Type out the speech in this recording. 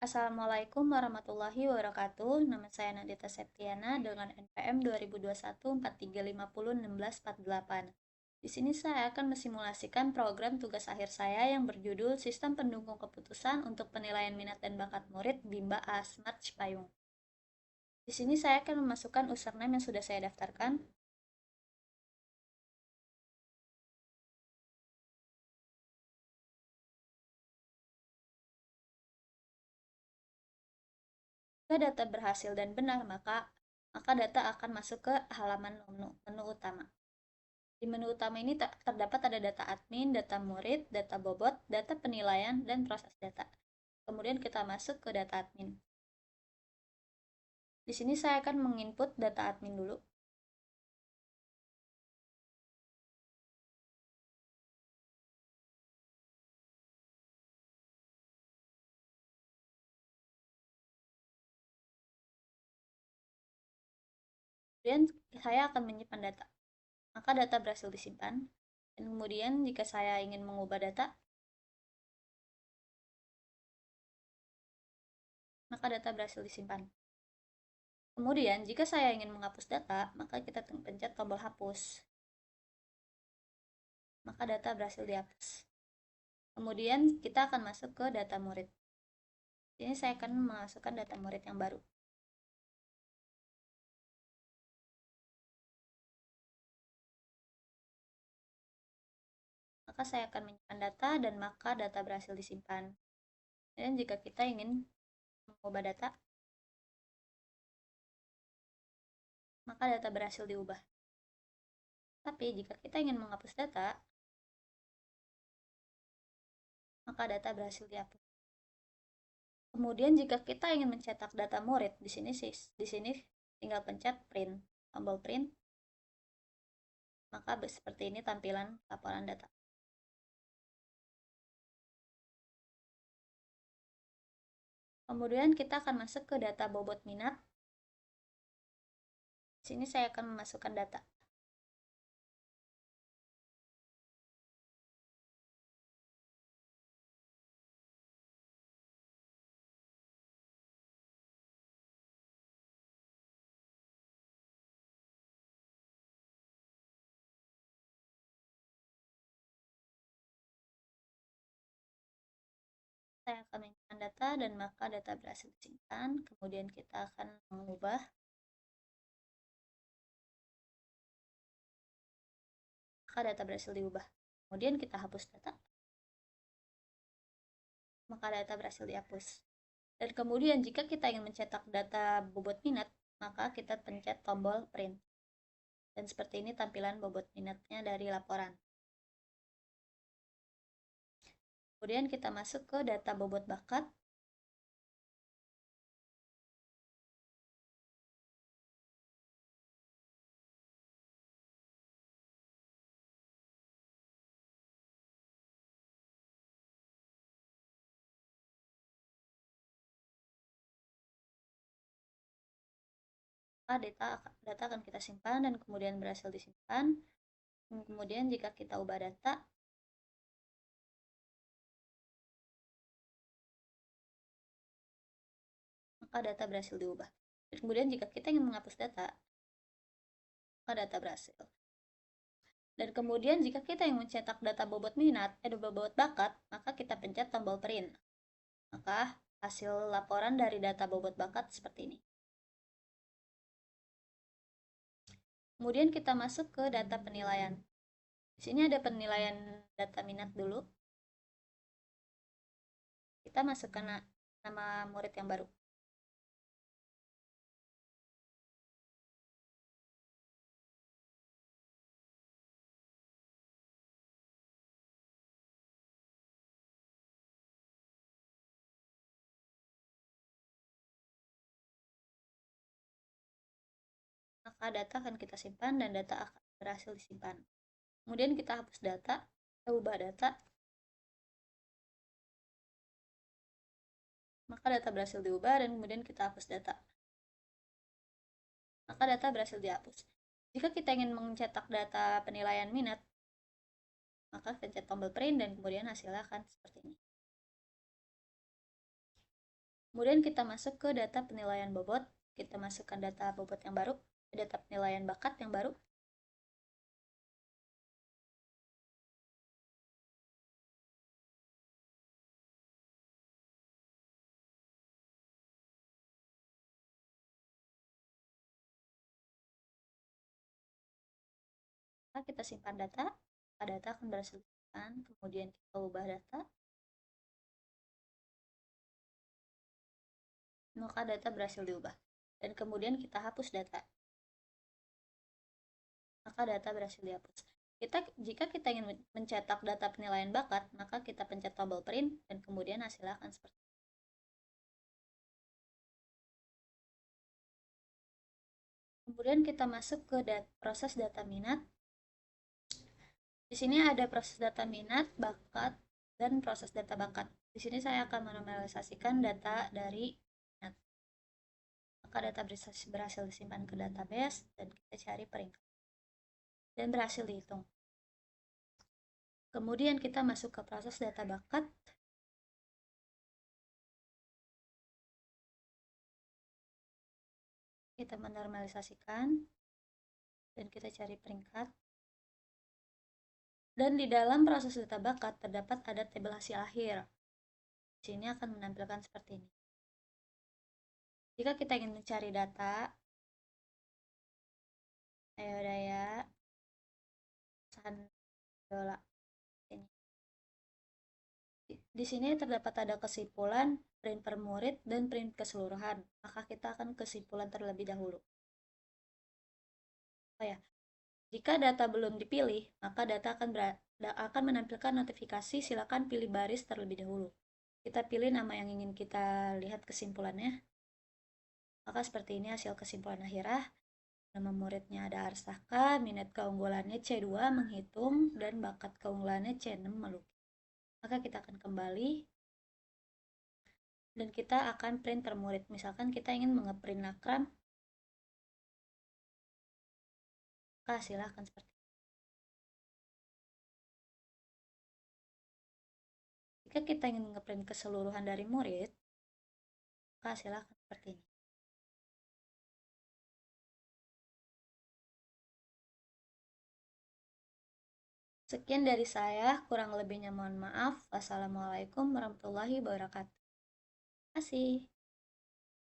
Assalamualaikum warahmatullahi wabarakatuh. Nama saya Nadita Septiana dengan NPM 2021 43501648. Di sini saya akan mensimulasikan program tugas akhir saya yang berjudul Sistem Pendukung Keputusan untuk Penilaian Minat dan Bakat Murid BIMBA A Smart Cipayung. Di sini saya akan memasukkan username yang sudah saya daftarkan, jika data berhasil dan benar, maka data akan masuk ke halaman menu utama. Di menu utama ini terdapat ada data admin, data murid, data bobot, data penilaian, dan proses data. Kemudian kita masuk ke data admin. Di sini saya akan menginput data admin dulu. Kemudian saya akan menyimpan data. Maka data berhasil disimpan. Dan kemudian jika saya ingin mengubah data, maka data berhasil disimpan. Kemudian jika saya ingin menghapus data, maka kita pencet tombol hapus. Maka data berhasil dihapus. Kemudian kita akan masuk ke data murid. Ini saya akan memasukkan data murid yang baru. Maka saya akan menyimpan data dan maka data berhasil disimpan. Dan jika kita ingin mengubah data, maka data berhasil diubah. Tapi jika kita ingin menghapus data, maka data berhasil dihapus. Kemudian jika kita ingin mencetak data murid, di sini tinggal pencet print, tombol print, maka seperti ini tampilan laporan data. Kemudian kita akan masuk ke data bobot minat. Di sini saya akan memasukkan data. Saya akan menyimpan data dan maka data berhasil disimpan. Kemudian kita akan mengubah. Maka data berhasil diubah. Kemudian kita hapus data. Maka data berhasil dihapus. Dan kemudian jika kita ingin mencetak data bobot minat, maka kita pencet tombol print. Dan seperti ini tampilan bobot minatnya dari laporan. Kemudian kita masuk ke data bobot bakat. Maka data akan kita simpan dan kemudian berhasil disimpan. Dan kemudian jika kita ubah data, maka data berhasil diubah. Dan kemudian jika kita ingin menghapus data, maka data berhasil. Dan kemudian jika kita ingin mencetak data bobot bobot bakat, maka kita pencet tombol print. Maka hasil laporan dari data bobot bakat seperti ini. Kemudian kita masuk ke data penilaian. Di sini ada penilaian data minat dulu. Kita masukkan nama murid yang baru. Maka data akan kita simpan dan data akan berhasil disimpan. Kemudian kita hapus data, kita ubah data, maka data berhasil diubah dan kemudian kita hapus data. Maka data berhasil dihapus. Jika kita ingin mencetak data penilaian minat, maka pencet tombol print dan kemudian hasilnya akan seperti ini. Kemudian kita masuk ke data penilaian bobot. Kita masukkan data bobot yang baru, data penilaian bakat yang baru. Kita simpan data, maka data akan berhasil disimpan, kemudian kita ubah data, maka data berhasil diubah. Dan kemudian kita hapus data, maka data berhasil dihapus. Jika kita ingin mencetak data penilaian bakat, maka kita pencet tombol print dan kemudian hasilnya akan seperti ini. Kemudian kita masuk ke proses data minat. Di sini ada proses data minat, bakat, dan proses data bakat. Di sini saya akan menormalisasikan data dari minat. Maka data berhasil disimpan ke database dan kita cari peringkat. Dan berhasil dihitung. Kemudian kita masuk ke proses data bakat. Kita menormalisasikan dan kita cari peringkat. Dan di dalam proses data bakat terdapat ada tabel hasil akhir. Di sini akan menampilkan seperti ini. Jika kita ingin mencari data, ayo daya sandola ini. Di sini terdapat ada kesimpulan, print per murid, dan print keseluruhan. Maka kita akan kesimpulan terlebih dahulu. Oh ya, jika data belum dipilih, maka data akan menampilkan notifikasi silakan pilih baris terlebih dahulu. Kita pilih nama yang ingin kita lihat kesimpulannya. Maka seperti ini hasil kesimpulan akhirnya. Nama muridnya ada Arsaka, minat keunggulannya C2 menghitung, dan bakat keunggulannya C6 melukis. Maka kita akan kembali dan kita akan print per murid. Misalkan kita ingin mengeprint Lakram, maka hasilnya akan seperti ini. Jika kita ingin mengeprint keseluruhan dari murid, maka hasilnya akan seperti ini. Sekian dari saya, kurang lebihnya mohon maaf. Wassalamualaikum warahmatullahi wabarakatuh. Terima kasih.